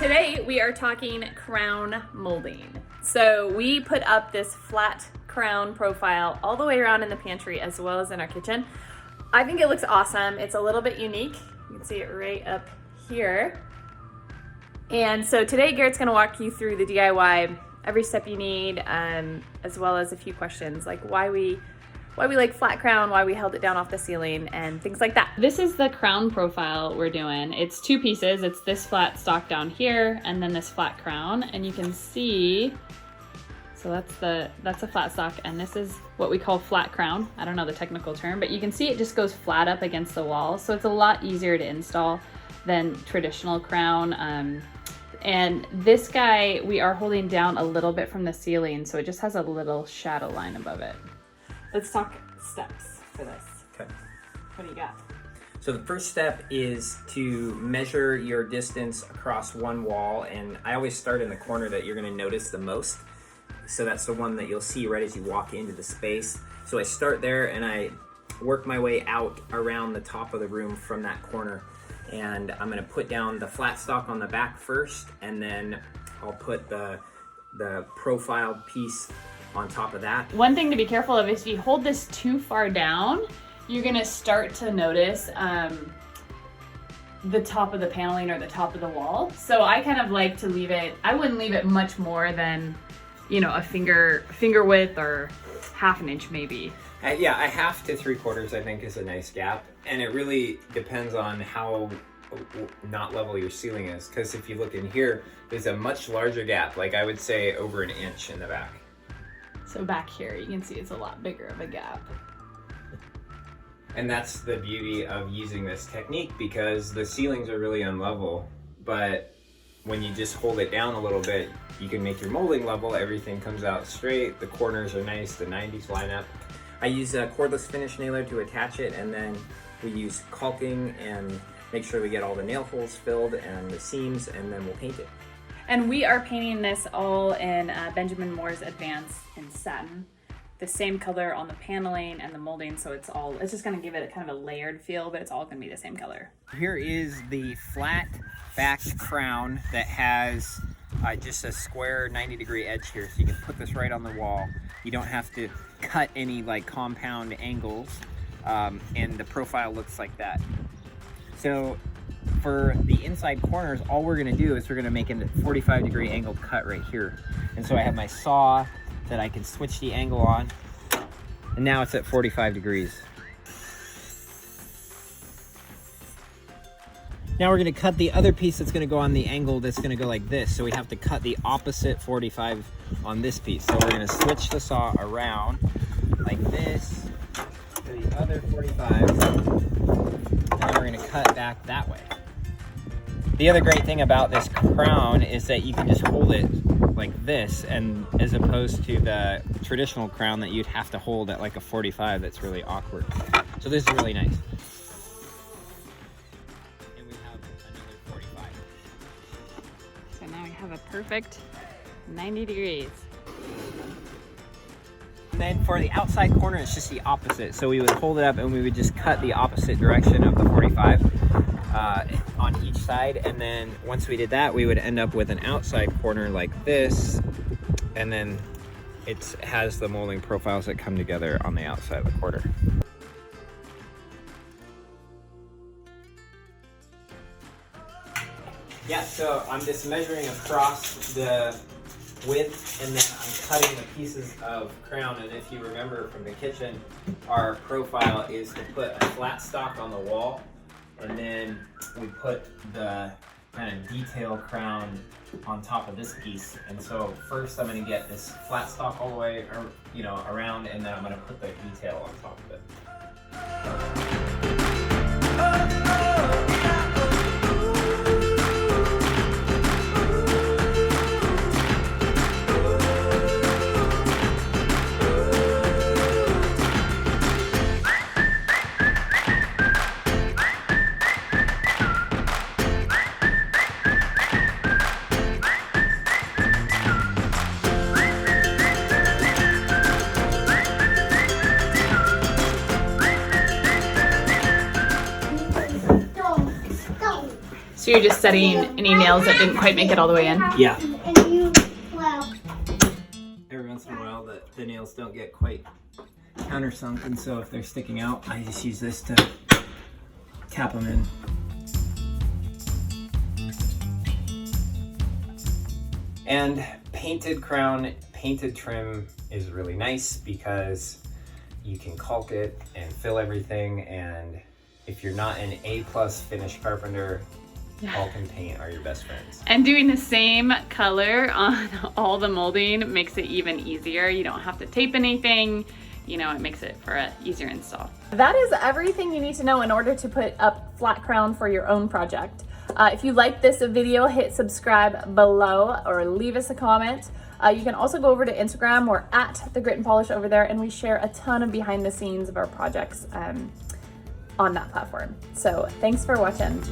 Today we are talking crown molding. So we put up this flat crown profile all the way around in the pantry as well as in our kitchen. I think it looks awesome. It's a little bit unique. You can see it right up here. And so today Garrett's gonna walk you through the DIY, every step you need, as well as a few questions like why we like flat crown, why we held it down off the ceiling, and things like that. This is the crown profile we're doing. It's two pieces. It's this flat stock down here and then this flat crown. And you can see, so that's a flat stock, and this is what we call flat crown. I don't know the technical term, but you can see it just goes flat up against the wall. So it's a lot easier to install than traditional crown. And this guy, we are holding down a little bit from the ceiling, so it just has a little shadow line above it. Let's talk steps for this. Okay. What do you got? So the first step is to measure your distance across one wall, and I always start in the corner that you're going to notice the most. So that's the one that you'll see right as you walk into the space. So I start there and I work my way out around the top of the room from that corner. And I'm going to put down the flat stock on the back first, and then I'll put the profile piece on top of that. One thing to be careful of is if you hold this too far down, you're gonna start to notice the top of the paneling or the top of the wall. So I kind of like to leave it, I wouldn't leave it much more than, a finger width or half an inch maybe. Yeah, a half to 3/4 I think is a nice gap. And it really depends on how not level your ceiling is. Because if you look in here, there's a much larger gap, like I would say over an inch in the back. So back here, you can see it's a lot bigger of a gap. And that's the beauty of using this technique, because the ceilings are really unlevel, but when you just hold it down a little bit, you can make your molding level, everything comes out straight, the corners are nice, the 90s line up. I use a cordless finish nailer to attach it, and then we use caulking and make sure we get all the nail holes filled and the seams, and then we'll paint it. And we are painting this all in Benjamin Moore's Advance in satin. The same color on the paneling and the molding, so it's just gonna give it a kind of a layered feel, but it's all gonna be the same color. Here is the flat backed crown that has just a square 90-degree edge here, so you can put this right on the wall. You don't have to cut any like compound angles, and the profile looks like that. So for the inside corners, all we're gonna do is we're gonna make a 45-degree angled cut right here. And so I have my saw that I can switch the angle on, and now it's at 45 degrees. Now we're gonna cut the other piece that's gonna go on the angle that's gonna go like this. So we have to cut the opposite 45 on this piece. So we're gonna switch the saw around like this to the other 45, and then we're gonna cut back that way. The other great thing about this crown is that you can just hold it like this, and as opposed to the traditional crown that you'd have to hold at like a 45, that's really awkward. So this is really nice. And we have another 45. So now we have a perfect 90 degrees. And then for the outside corner, it's just the opposite. So we would hold it up and we would just cut the opposite direction of the 45 on each side. And then once we did that, we would end up with an outside corner like this. And then it has the molding profiles that come together on the outside of the corner. Yeah, so I'm just measuring across the width, and then I'm cutting the pieces of crown. And if you remember from the kitchen, our profile is to put a flat stock on the wall, and then we put the kind of detail crown on top of this piece. And so first I'm going to get this flat stock all the way around, and then I'm going to put the detail on top of it. So you're just setting any nails that didn't quite make it all the way in? Yeah. Every once in a while the nails don't get quite countersunk, and so if they're sticking out, I just use this to tap them in. And painted crown, painted trim is really nice because you can caulk it and fill everything, and if you're not an A+ finish carpenter, caulk and paint are your best friends. And doing the same color on all the molding makes it even easier. You don't have to tape anything. You know, it makes it for an easier install. That is everything you need to know in order to put up flat crown for your own project. If you like this video, hit subscribe below or leave us a comment. You can also go over to Instagram. We're at The Grit and Polish over there, and we share a ton of behind the scenes of our projects on that platform. So thanks for watching.